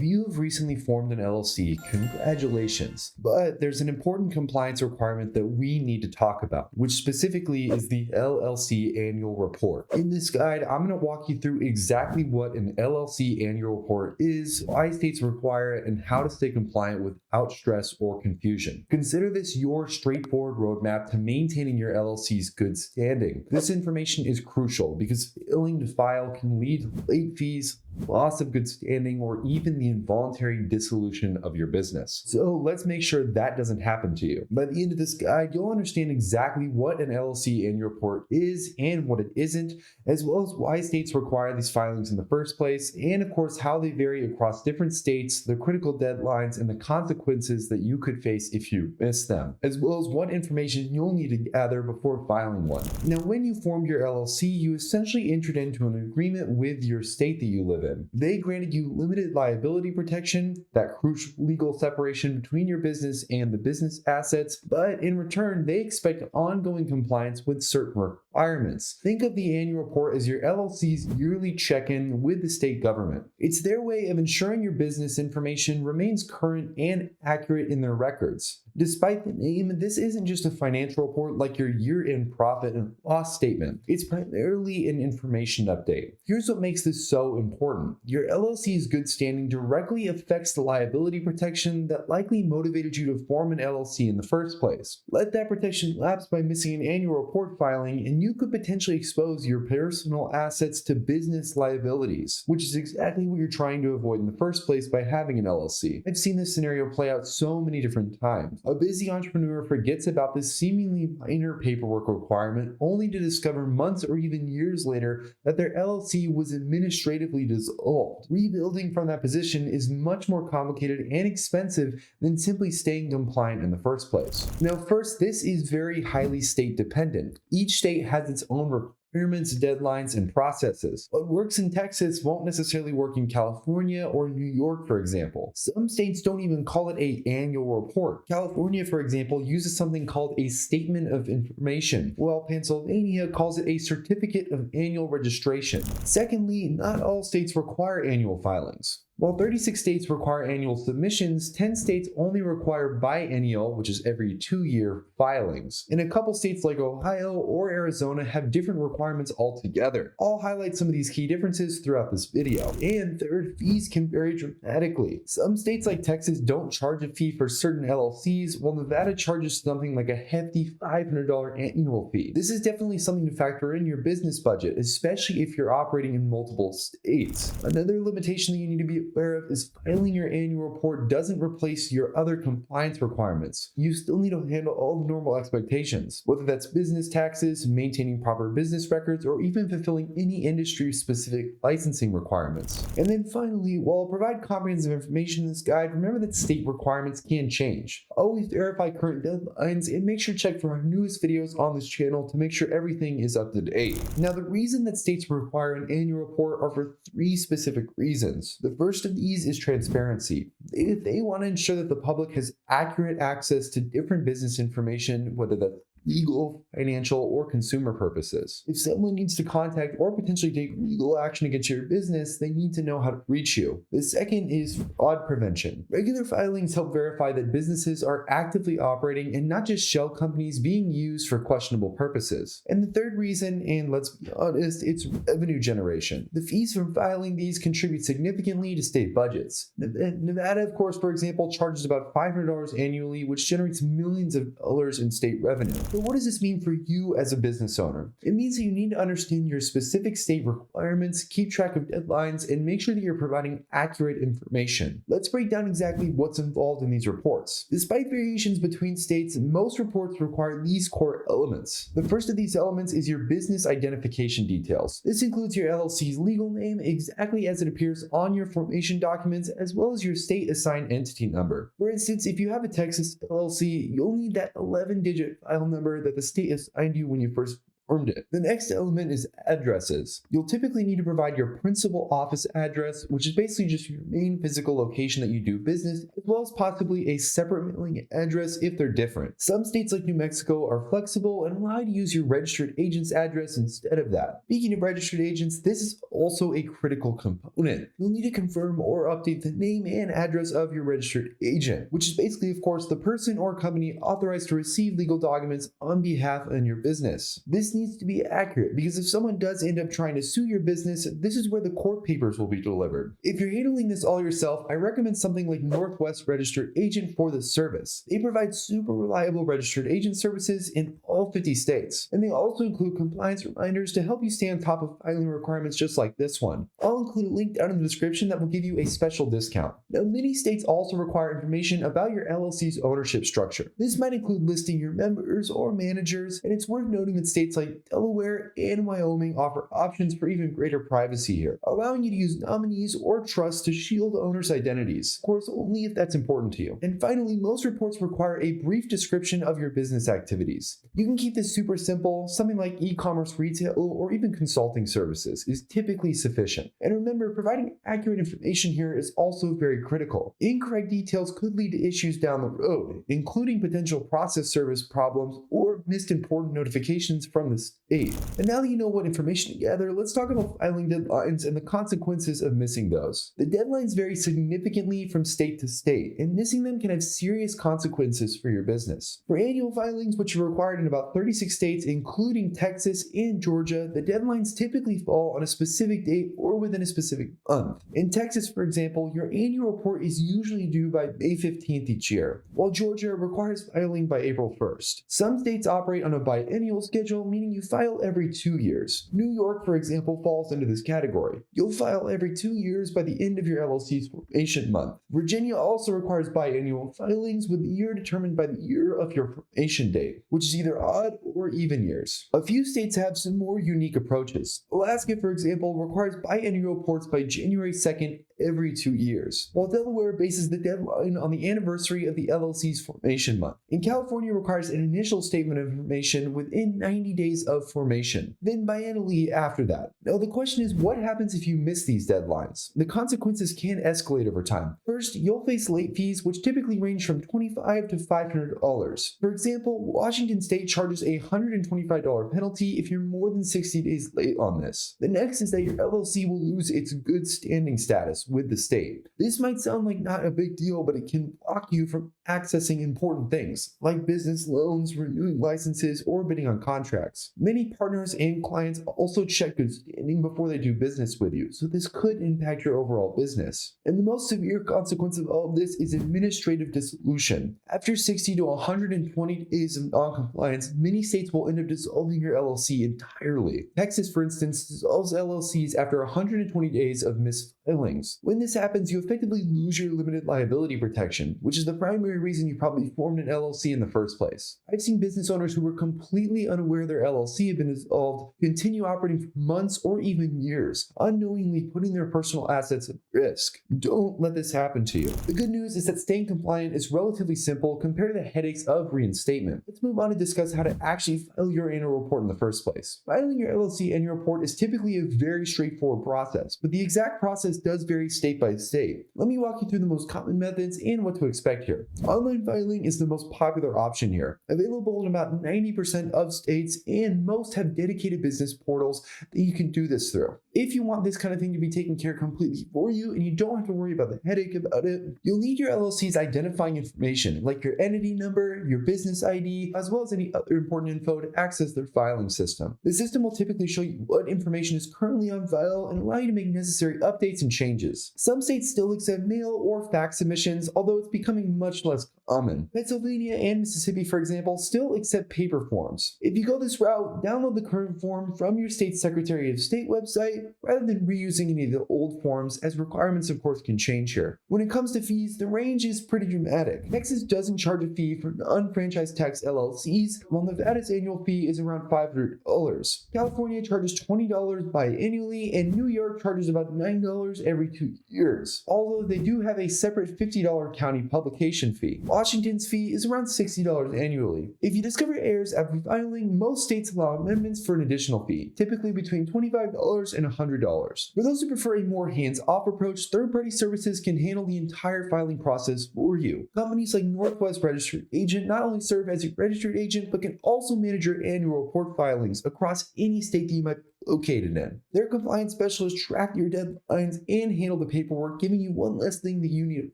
If you have recently formed an LLC, congratulations. But there's an important compliance requirement that we need to talk about, which specifically is the LLC Annual Report. In this guide, I'm going to walk you through exactly what an LLC Annual Report is, why states require it, and how to stay compliant without stress or confusion. Consider this your straightforward roadmap to maintaining your LLC's good standing. This information is crucial because failing to file can lead to late fees, loss of good standing, or even the involuntary dissolution of your business. So let's make sure that doesn't happen to you. By the end of this guide, you'll understand exactly what an LLC annual report is and what it isn't, as well as why states require these filings in the first place, and of course how they vary across different states, the critical deadlines, and the consequences that you could face if you miss them, as well as what information you'll need to gather before filing one. Now, when you formed your LLC, you essentially entered into an agreement with your state that you live in. They granted you limited liability protection, that crucial legal separation between your business and the business assets, but in return, they expect ongoing compliance with certain requirements. Think of the annual report as your LLC's yearly check-in with the state government. It's their way of ensuring your business information remains current and accurate in their records. Despite the name, this isn't just a financial report like your year-end profit and loss statement. It's primarily an information update. Here's what makes this so important. Your LLC's good standing directly affects the liability protection that likely motivated you to form an LLC in the first place. Let that protection lapse by missing an annual report filing, and you could potentially expose your personal assets to business liabilities, which is exactly what you're trying to avoid in the first place by having an LLC. I've seen this scenario play out so many different times. A busy entrepreneur forgets about this seemingly minor paperwork requirement only to discover months or even years later that their LLC was administratively dissolved. Rebuilding from that position is much more complicated and expensive than simply staying compliant in the first place. Now, first, this is very highly state dependent. Each state has its own requirements, deadlines, and processes. What works in Texas won't necessarily work in California or New York, for example. Some states don't even call it an annual report. California, for example, uses something called a statement of information, while Pennsylvania calls it a certificate of annual registration. Secondly, not all states require annual filings. While 36 states require annual submissions, 10 states only require biennial, which is every 2-year, filings. And a couple states like Ohio or Arizona have different requirements altogether. I'll highlight some of these key differences throughout this video. And third, fees can vary dramatically. Some states like Texas don't charge a fee for certain LLCs, while Nevada charges something like a hefty $500 annual fee. This is definitely something to factor in your business budget, especially if you're operating in multiple states. Another limitation that you need to be aware of is filing your annual report doesn't replace your other compliance requirements. You still need to handle all the normal expectations, whether that's business taxes, maintaining proper business records, or even fulfilling any industry-specific licensing requirements. And then finally, while I'll provide comprehensive information in this guide, remember that state requirements can change. Always verify current deadlines and make sure to check for our newest videos on this channel to make sure everything is up to date. Now, the reason that states require an annual report are for 3 specific reasons. The first of these is transparency. They want to ensure that the public has accurate access to different business information, whether that's legal, financial, or consumer purposes. If someone needs to contact or potentially take legal action against your business, they need to know how to reach you. The second is fraud prevention. Regular filings help verify that businesses are actively operating and not just shell companies being used for questionable purposes. And the third reason, and let's be honest, it's revenue generation. The fees from filing these contribute significantly to state budgets. Nevada, of course, for example, charges about $500 annually, which generates millions of dollars in state revenue. But what does this mean for you as a business owner? It means that you need to understand your specific state requirements, keep track of deadlines, and make sure that you're providing accurate information. Let's break down exactly what's involved in these reports. Despite variations between states, most reports require these core elements. The first of these elements is your business identification details. This includes your LLC's legal name exactly as it appears on your formation documents, as well as your state assigned entity number. For instance, if you have a Texas LLC, you'll need that 11-digit file number that the state assigned you when you first formed it. The next element is addresses. You'll typically need to provide your principal office address, which is basically just your main physical location that you do business, as well as possibly a separate mailing address if they're different. Some states like New Mexico are flexible and allow you to use your registered agent's address instead of that. Speaking of registered agents, this is also a critical component. You'll need to confirm or update the name and address of your registered agent, which is basically, of course, the person or company authorized to receive legal documents on behalf of your business. This needs to be accurate because if someone does end up trying to sue your business, this is where the court papers will be delivered. If you're handling this all yourself, I recommend something like Northwest Registered Agent for the service. They provide super reliable registered agent services in all 50 states, and they also include compliance reminders to help you stay on top of filing requirements just like this one. I'll include a link down in the description that will give you a special discount. Now, many states also require information about your LLC's ownership structure. This might include listing your members or managers, and it's worth noting that states like Delaware and Wyoming offer options for even greater privacy here, allowing you to use nominees or trusts to shield owners' identities, of course only if that's important to you. And finally, most reports require a brief description of your business activities. You can keep this super simple. Something like e-commerce, retail, or even consulting services is typically sufficient. And remember, providing accurate information here is also very critical. Incorrect details could lead to issues down the road, including potential process service problems or missed important notifications from the state. And now that you know what information to gather, let's talk about filing deadlines and the consequences of missing those. The deadlines vary significantly from state to state, and missing them can have serious consequences for your business. For annual filings, which are required in about 36 states, including Texas and Georgia, the deadlines typically fall on a specific date or within a specific month. In Texas, for example, your annual report is usually due by May 15th each year, while Georgia requires filing by April 1st. Some states operate on a biennial schedule, meaning you file every 2 years. New York, for example, falls into this category. You'll file every 2 years by the end of your LLC's formation month. Virginia also requires biannual filings, with the year determined by the year of your formation date, which is either odd or even years. A few states have some more unique approaches. Alaska, for example, requires biannual reports by January 2nd every 2 years, while Delaware bases the deadline on the anniversary of the LLC's formation month. And California requires an initial statement of information within 90 days of formation, then biannually after that. Now the question is, what happens if you miss these deadlines? The consequences can escalate over time. First, you'll face late fees, which typically range from $25 to $500. For example, Washington State charges a $125 penalty if you're more than 60 days late on this. The next is that your LLC will lose its good standing status with the state. This might sound like not a big deal, but it can block you from accessing important things like business loans, renewing licenses, or bidding on contracts. Many partners and clients also check good standing before they do business with you, so this could impact your overall business. And the most severe consequence of all of this is administrative dissolution. After 60 to 120 days of non-compliance, many states will end up dissolving your LLC entirely. Texas, for instance, dissolves LLCs after 120 days of misfilings. When this happens, you effectively lose your limited liability protection, which is the primary reason you probably formed an LLC in the first place. I've seen business owners who were completely unaware their LLC had been dissolved continue operating for months or even years, unknowingly putting their personal assets at risk. Don't let this happen to you. The good news is that staying compliant is relatively simple compared to the headaches of reinstatement. Let's move on to discuss how to actually file your annual report in the first place. Filing your LLC annual report is typically a very straightforward process, but the exact process does vary state by state. Let me walk you through the most common methods and what to expect here. Online filing is the most popular option here, available in about 90% of states, and most have dedicated business portals that you can do this through. If you want this kind of thing to be taken care of completely for you and you don't have to worry about the headache about it, you'll need your LLC's identifying information like your entity number, your business ID, as well as any other important info to access their filing system. The system will typically show you what information is currently on file and allow you to make necessary updates and changes. Some states still accept mail or fax submissions, although it's becoming much less common. Pennsylvania and Mississippi, for example, still accept paper forms. If you go this route, download the current form from your state Secretary of State website rather than reusing any of the old forms, as requirements of course can change here. When it comes to fees, the range is pretty dramatic. Texas doesn't charge a fee for non-franchise tax LLCs, while Nevada's annual fee is around $500. California charges $20 biannually, and New York charges about $9 every 2 years, although they do have a separate $50 county publication fee. Washington's fee is around $60 annually. If you discover errors after filing, most states allow amendments for an additional fee, typically between $25 and $100. For those who prefer a more hands-off approach, third-party services can handle the entire filing process for you. Companies like Northwest Registered Agent not only serve as your registered agent, but can also manage your annual report filings across any state that you might be located in. Their compliance specialists track your deadlines and handle the paperwork, giving you one less thing that you need to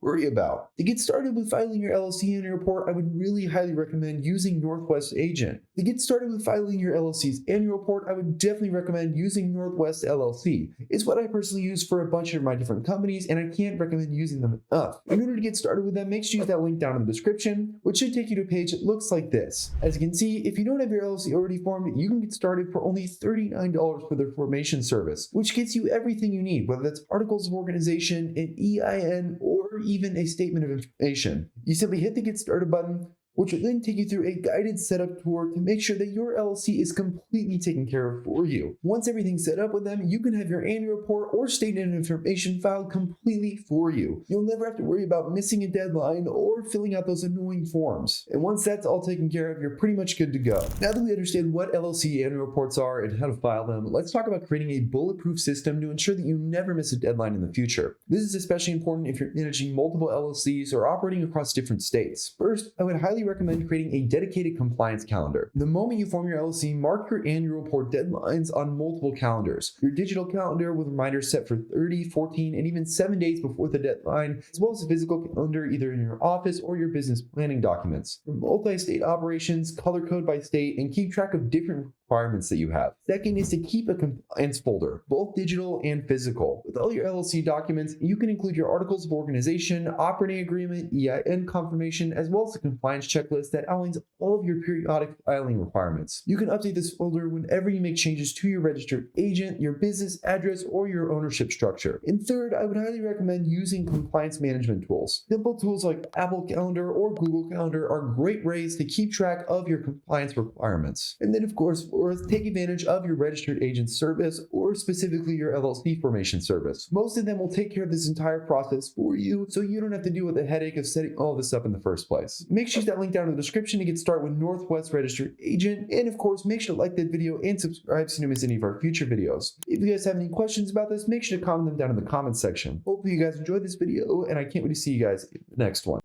worry about. To get started with filing your LLC annual report, I would really highly recommend using Northwest Agent. To get started with filing your LLC's annual report, I would definitely recommend using Northwest LLC. It's what I personally use for a bunch of my different companies, and I can't recommend using them enough. In order to get started with them, make sure you use that link down in the description, which should take you to a page that looks like this. As you can see, if you don't have your LLC already formed, you can get started for only $39 for their formation service, which gets you everything you need, whether that's articles of organization, an EIN, or even a statement of information. You simply hit the Get Started button, which will then take you through a guided setup tour to make sure that your LLC is completely taken care of for you. Once everything's set up with them, you can have your annual report or statement of information filed completely for you. You'll never have to worry about missing a deadline or filling out those annoying forms. And once that's all taken care of, you're pretty much good to go. Now that we understand what LLC annual reports are and how to file them, let's talk about creating a bulletproof system to ensure that you never miss a deadline in the future. This is especially important if you're managing multiple LLCs or operating across different states. First, I would highly recommend creating a dedicated compliance calendar. The moment you form your LLC, mark your annual report deadlines on multiple calendars. Your digital calendar with reminders set for 30, 14, and even 7 days before the deadline, as well as a physical calendar either in your office or your business planning documents. For multi-state operations, color code by state, and keep track of different requirements that you have. Second is to keep a compliance folder, both digital and physical. With all your LLC documents, you can include your articles of organization, operating agreement, EIN confirmation, as well as a compliance checklist that outlines all of your periodic filing requirements. You can update this folder whenever you make changes to your registered agent, your business address, or your ownership structure. And third, I would highly recommend using compliance management tools. Simple tools like Apple Calendar or Google Calendar are great ways to keep track of your compliance requirements. And then, of course, fourth, take advantage of your registered agent service or specifically your LLC formation service. Most of them will take care of this entire process for you, so you don't have to deal with the headache of setting all this up in the first place. Make sure you use that link down in the description to get started with Northwest Registered Agent, and of course, make sure to like that video and subscribe so you don't miss any of our future videos. If you guys have any questions about this, make sure to comment them down in the comments section. Hopefully you guys enjoyed this video, and I can't wait to see you guys in the next one.